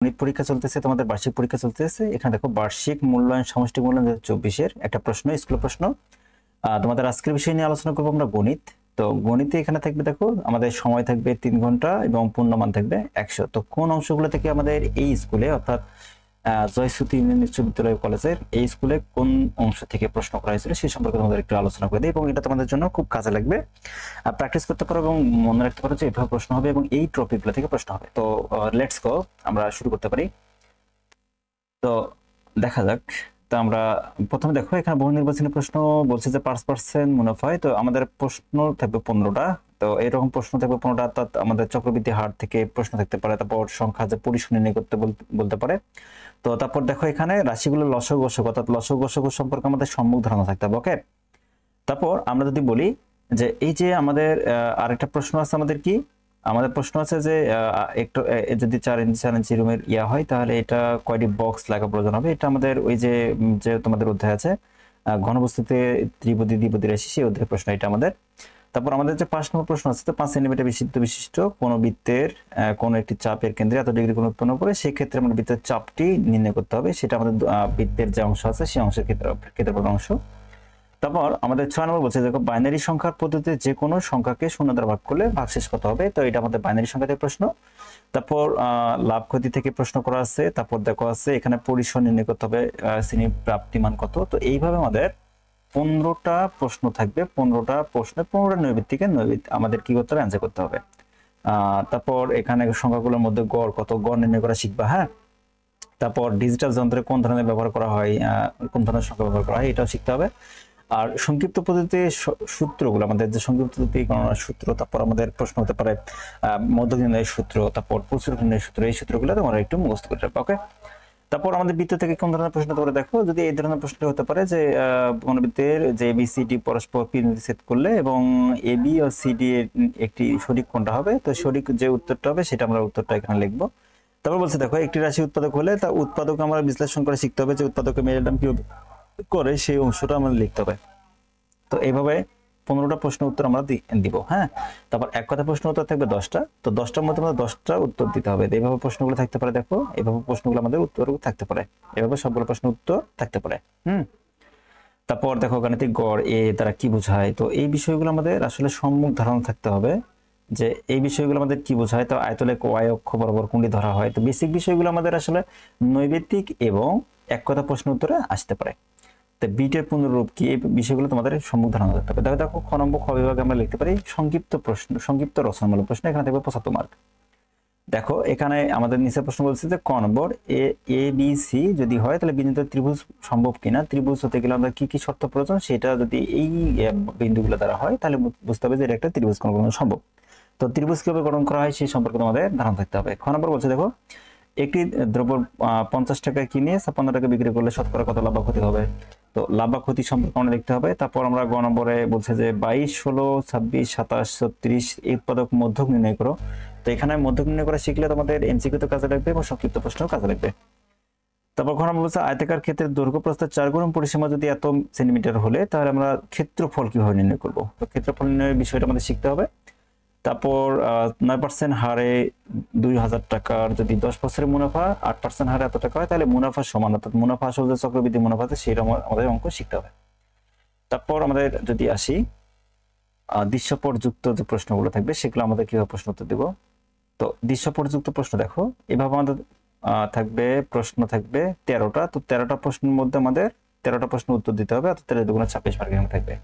গণিত পরীক্ষা চলতেছে, তোমাদের বার্ষিক পরীক্ষা চলতেছে। এখানে দেখো বার্ষিক মূল্যায়ন সমষ্টিক মূল্যায়ন 2024-এর একটা প্রশ্ন, স্কুল প্রশ্ন। তোমাদের আজকের বিষয় নিয়ে আলোচনা করবো আমরা গণিত। তো গণিতে এখানে থাকবে, দেখো আমাদের সময় থাকবে 3 ঘন্টা এবং পূর্ণমান থাকবে 100। তো কোন অংশগুলো থেকে আমাদের এই স্কুলে অর্থাৎ জয়শ্রুতি ইউনিয়ন উচ্চ বিদ্যালয় কলেজের এই স্কুলে কোন অংশ থেকে প্রশ্ন করা হয়েছিল সেই সম্পর্কে তোমাদের একটু আলোচনা করে দিই, এবং এটা তোমাদের জন্য খুব কাজে লাগবে। প্র্যাকটিস করতে পারো এবং মনে রাখতে পারো যে এভাবে প্রশ্ন হবে এবং এই টপিকগুলো থেকে প্রশ্ন হবে। তো লেটস গো, আমরা শুরু করতে পারি। তো দেখা যাক। তো আমরা প্রথমে দেখো এখানে বহু নির্বাচনী প্রশ্ন বলছে যে 5% মুনাফায়। তো আমাদের প্রশ্ন থাকবে 15টা। তো এরকম প্রশ্ন থাকবে 15টা, অর্থাৎ আমাদের চক্রবৃদ্ধি হার থেকে প্রশ্ন থাকতে পারে। তারপর সংখ্যা যে পরিসর নির্ণয় করতে বলতে পারে। তো তারপর দেখো এখানে রাশিগুলো লসগু গসক অর্থাৎ লসগু গসক সম্পর্কে আমাদের সম্মুখ ধারণা থাকতে হবে। ওকে, তারপর আমরা যদি বলি যে এই যে আমাদের আরেকটা প্রশ্ন আছে, আমাদের প্রশ্ন আছে যে একটু যদি 4 ইঞ্চি রুমের হয় তাহলে এটা কয়টি বক্স লাগা প্রয়োজন হবে। এটা আমাদের ওই যে তোমাদের অধ্যায় আছে ঘনবস্তুতে ত্রিপদী দ্বিপদী রাশি, সেই অধ্যায়ের প্রশ্ন এটা আমাদের। তারপর আমাদের যে 5 নম্বর প্রশ্ন আছে, 5 সেন্টিমিটার বিশিষ্ট কোন বৃত্তের কোন একটি চাপের কেন্দ্রে এত ডিগ্রি কোণ উৎপন্ন করে সেই ক্ষেত্রে আমাদের বৃত্তের চাপটি নির্ণয় করতে হবে। সেটা আমাদের বৃত্তের যে অংশ আছে সেই অংশের ক্ষেত্রফল অংশ। তারপর আমাদের 6 নম্বর বলছে দেখো বাইনারি সংখ্যার পদ্ধতিতে যে কোনো সংখ্যাকে শূন্য দ্বারা ভাগ করলে ভাগশেষ কত হবে। তো এটা আমাদের বাইনারি সংখ্যা থেকে প্রশ্ন। তারপর লাভ ক্ষতি থেকে প্রশ্ন করা আছে। তারপর দেখো আছে এখানে পরিসর নির্ণয় করতে হবে, শ্রেণীর প্রাপ্তিমান কত। তো এইভাবে আমাদের 15টা প্রশ্ন থাকবে। 15টা প্রশ্নে 15টা নৈবিত্তিকে আমাদের কি করতে হবে, অ্যান্সার করতে হবে। তারপর এখানে সংখ্যাগুলোর মধ্যে গড় কত, গড় নির্ণয় করা শিখবা। হ্যাঁ, তারপর ডিজিটাল যন্ত্রে কোন ধরনের ব্যবহার করা হয়, কোন ধরনের সংখ্যা ব্যবহার করা হয় এটাও শিখতে হবে। আর সংক্ষিপ্ত পদ্ধতিতে সূত্রগুলো, আমাদের যে সংক্ষিপ্ত পদ্ধতি গণনার সূত্র, তারপর আমাদের প্রশ্ন হতে পারে মধ্যক নির্ণয়ের সূত্র, তারপর প্রচুর নির্ণয়ের সূত্র, এই সূত্রগুলো তোমরা একটু মুখস্থ করে রাখবে। ওকে, তারপর আমাদের বৃত্ত থেকে কোন ধরনের প্রশ্ন তোমরা দেখো, যদি এই ধরনের প্রশ্ন হতে পারে যে কোন বৃত্তের যে এবিসিডি পরস্পর ছেদ করলে এবং এবি ও সিডি এর একটি সঠিক কোনটা হবে। তো সঠিক যে উত্তরটা হবে সেটা আমরা উত্তরটা এখানে লিখবো। তারপর বলছে দেখো একটি রাশি উৎপাদক হলে তা উৎপাদক আমরা বিশ্লেষণ করে শিখতে হবে যে উৎপাদকের মেয়ের নাম কি করে, সেই অংশটা আমাদের লিখতে হবে। তো এইভাবে 15টা প্রশ্ন উত্তর আমরা দিব। হ্যাঁ, তারপর এক কথা প্রশ্ন উত্তর থাকবে 10টা। তো 10টার মধ্যে আমাদের 10টা উত্তর দিতে হবে। এইভাবে প্রশ্নগুলো থাকতে পারে। দেখো এইভাবে প্রশ্নগুলো আমাদের উত্তর থাকতে পারে, এভাবে সবগুলো প্রশ্ন উত্তর থাকতে পারে। তারপর দেখো গাণিতিক গড় এ দ্বারা কি বোঝায়। তো এই বিষয়গুলো আমাদের আসলে সম্মুখ ধারণা থাকতে হবে যে এই বিষয়গুলো আমাদের কি বোঝায়। তো আয়তলেখ ওয়াই অক্ষ বরাবর কোনটি ধরা হয়। তো বেসিক বিষয়গুলো আমাদের আসলে নৈবেদিক এবং এক কথা প্রশ্ন উত্তরে আসতে পারে। তো বিটের পুনরূপ কি, এই বিষয়গুলো তোমাদের সম্মুখ ধারণা থাকতে হবে। দেখো খ নম্বর খ বিভাগে আমরা লিখতে পারি সংক্ষিপ্ত প্রশ্ন, সংক্ষিপ্ত রচনামূলক প্রশ্ন। এখানে থাকবে 75 মার্ক। দেখো এখানে আমাদের নিচে প্রশ্ন বলছে যে ক নম্বর এ বি সি যদি হয় তাহলে বিন্দুতে ত্রিভুজ সম্ভব কিনা। ত্রিভুজ হতে গেলে আমাদের কি কি শর্ত প্রয়োজন, সেটা যদি এই বিন্দুগুলো দ্বারা হয় তাহলে বুঝতে হবে যে এটা একটা ত্রিভুজ গঠন সম্ভব। তো ত্রিভুজ কিভাবে গঠন করা হয় সেই সম্পর্কে তোমাদের ধারণা থাকতে হবে। খ নম্বর বলছে দেখো একটি দ্রব্য 50 টাকায় কিনে 56 টাকা বিক্রি করলে শতকরা কত লাভ বা ক্ষতি হবে। তো লাভ বা ক্ষতি সম্পর্কে আমরা দেখতে হবে। তারপর আমরা গ নম্বরে বলছে যে 22, 16, 26, 27, 36 এই উৎপাদক মধ্যক নির্ণয় করো। তো এখানে মধ্যক নির্ণয় করা শিখলে তোমাদের এমসিকিউ তো কাজে লাগবে এবং সংক্ষিপ্ত প্রশ্নও কাজে লাগবে। তারপর খ নম্বর বলছে আয়তাকার ক্ষেত্রের দৈর্ঘ্য প্রস্থ 4 গুণ পরিসীমা যদি এত সেন্টিমিটার হলে তাহলে আমরা ক্ষেত্রফল কিভাবে নির্ণয় করব। তো ক্ষেত্রফল নির্ণয়ের বিষয়টা আমাদের শিখতে হবে। তারপর 9% হারে 2000 টাকার যদি 10 বছরের মুনাফা 8% হারে এত টাকা হয় তাহলে মুনাফা সমান, অর্থাৎ মুনাফা আসলে যে চক্রবৃদ্ধি মুনাফা আছে সেটা আমাদের অঙ্ক শিখতে হবে। তারপর আমাদের যদি আসি দৃশ্যপটযুক্ত যে প্রশ্নগুলো থাকবে সেগুলো আমাদের কিভাবে প্রশ্ন উত্তর দেব। তো দৃশ্যপটযুক্ত প্রশ্ন দেখো এভাবে আমাদের থাকবে, প্রশ্ন থাকবে 13টা। তো 13টা প্রশ্নের মধ্যে আমাদের 13টা প্রশ্ন উত্তর দিতে হবে, অর্থাৎ 13 দুগুণে 26 মার্ক থাকবে।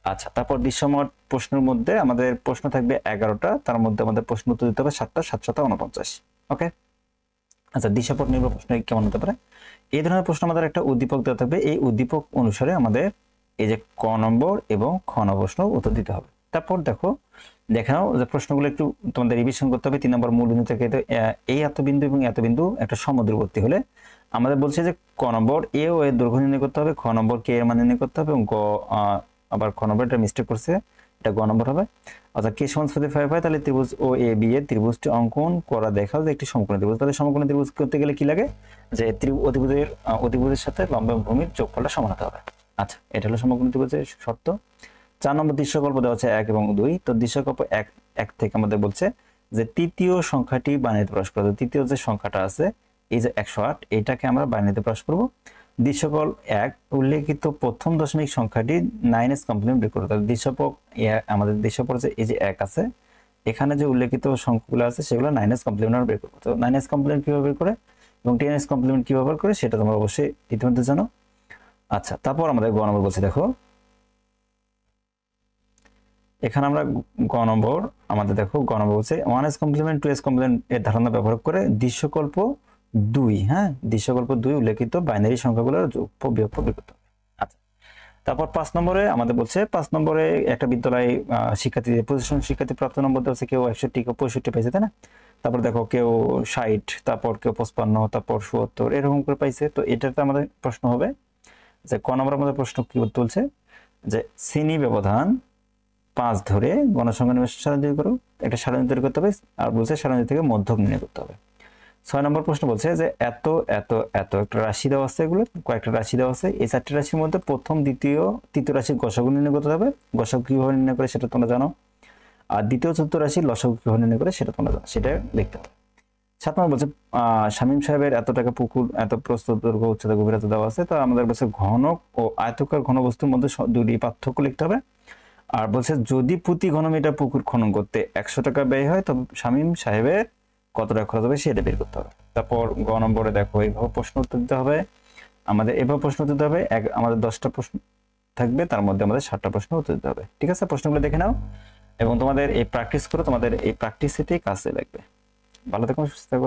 আচ্ছা, তারপর দৃশ্যমান প্রশ্নের মধ্যে আমাদের প্রশ্ন থাকবে 11টা, তার মধ্যে আমাদের প্রশ্ন উত্তর দিতে হবে 7টা, 7 7 49। ওকে, আচ্ছা দৃশ্যপট নির্ভর প্রশ্ন কেমন হতে পারে, এই ধরনের প্রশ্ন আমাদের একটা উদ্দীপক দেওয়া থাকবে। এই উদ্দীপক অনুসারে আমাদের এই যে ক নম্বর এবং খ নম্বর প্রশ্ন উত্তর দিতে হবে। তারপর দেখো দেখাও যে প্রশ্নগুলো একটু তোমাদের রিভিশন করতে হবে। 3 নম্বর মূল বিন্দু থেকে এই এত বিন্দু এবং এত বিন্দু একটা সমদূরবর্তী হলে আমাদের বলছে যে ক নম্বর এ ও এর দৈর্ঘ্য নির্ণয় করতে হবে, খ নম্বর কে এর মান নির্ণয় করতে হবে এবং আবার খ নম্বর এটা মিস্টেক করছে, এটা গ নম্বর হবে। অর্থাৎ কে সমান 45 হয় তাহলে ত্রিভুজ ও এ বি এর ত্রিভুজটি অঙ্কন করা দেখাও যে একটি সমকোণী ত্রিভুজ। তাহলে সমকোণী ত্রিভুজ করতে গেলে কি লাগে, যে অতিভুজের সাথে লম্ব এবং ভূমির যোগফলটা সমান হতে হবে। আচ্ছা, এটা হলো সমকোণী ত্রিভুজের শর্ত। 4 নম্বর দৃশ্যকল্প দেওয়া আছে 1 এবং 2। তো দৃশ্যকল্প 1 থেকে আমাদের বলছে যে তৃতীয় সংখ্যাটি বানাইতে প্রকাশ করব। তৃতীয় যে সংখ্যাটা আছে এই যে 108, এটাকে আমরা বানাইতে প্রকাশ করব। দিশকল 1 উল্লেখিত প্রথম দশমিক সংখ্যাটি 9s কমপ্লিমেন্ট বের করতে হবে। দিশপক আমাদের দিশপর যে এই যে 1 আছে, এখানে যে উল্লেখিত সংখ্যাগুলো আছে সেগুলো 9s কমপ্লিমেন্ট বের করব। তো 9s কমপ্লিমেন্ট কিভাবে বের করে এবং 10s কমপ্লিমেন্ট কিভাবে বের করে সেটা তোমরা অবশ্যই ইতিমধ্যে জানো। আচ্ছা, তারপর আমাদের গ নম্বর বলছি, দেখো এখানে আমরা গ নম্বর আমাদের দেখো গ নম্বর বলছে 1s কমপ্লিমেন্ট 2s কমপ্লিমেন্ট এর ধারণা ব্যবহার করে দিশকল্প 2, হ্যাঁ দিশকল্প 2 উল্লেখিত বাইনারি সংখ্যাগুলোর যোগফল বিয়োগফল বের করতে হবে। আচ্ছা, তারপর 5 নম্বরে আমাদের বলছে 5 নম্বরে একটা বিদ্যালয়ে শিক্ষার্থী পজিশন শিক্ষার্থী প্রাপ্ত নম্বর দেওয়া আছে, কেউ 61 কেউ 65 পাইছে, তাই না? তারপর দেখো কেউ 60, তারপর কেউ 55, তারপর 77 এরকম করে পাইছে। তো এটাতে আমাদের প্রশ্ন হবে যে ক নম্বর আমাদের প্রশ্ন কি বলছে যে শ্রেণী ব্যবধান 5 ধরে গণসংখ্যা নির্ণয় সারণী তৈরি করো, একটা সারণী তৈরি করতে হবে, আর বলছে সারণী থেকে মধ্যক নির্ণয় করতে হবে। 6 নম্বর প্রশ্ন বলছে যে এত এত এত একটা রাশি দেওয়া আছে, এগুলো কয়েকটা রাশি দেওয়া আছে, এই 4টি রাশির মধ্যে প্রথম দ্বিতীয় তৃতীয় রাশির গসাগু নির্ণয় করতে হবে। গসাগু কিভাবে নির্ণয় করে সেটা তোমরা জানো, আর দ্বিতীয় চতুর্থ রাশির লসাগু কিভাবে নির্ণয় করে সেটা তোমরা জানো, সেটা লিখতে হবে। 7 নম্বর বলছে শামীম সাহেবের এত টাকা পুকুর, এত প্রস্থ দৈর্ঘ্য উচ্চতা গভীরতা দেওয়া আছে। তো আমাদের বলছে ঘনক ও আয়তকার ঘনবস্তুর মধ্যে দুটি পার্থক্য লিখতে হবে। আর বলছে যদি প্রতি ঘনমিটার পুকুর খনন করতে 100 টাকা ব্যয় হয় তবে শামীম সাহেবের কত টাকা খরচ হবে সেটা বের করতে হবে। তারপর গ নম্বরে দেখো এইভাবে প্রশ্ন উত্তর দিতে হবে। আমাদের এভাবে প্রশ্ন উত্তর দিতে হবে, আমাদের 10টা প্রশ্ন থাকবে, তার মধ্যে আমাদের 7টা প্রশ্ন উত্তর দিতে হবে। ঠিক আছে, প্রশ্নগুলো দেখে নাও এবং তোমাদের এই প্র্যাকটিস করো, তোমাদের এই প্র্যাকটিস সেটাই কাজে লাগবে। ভালো থেকো, সুস্থ থাকো।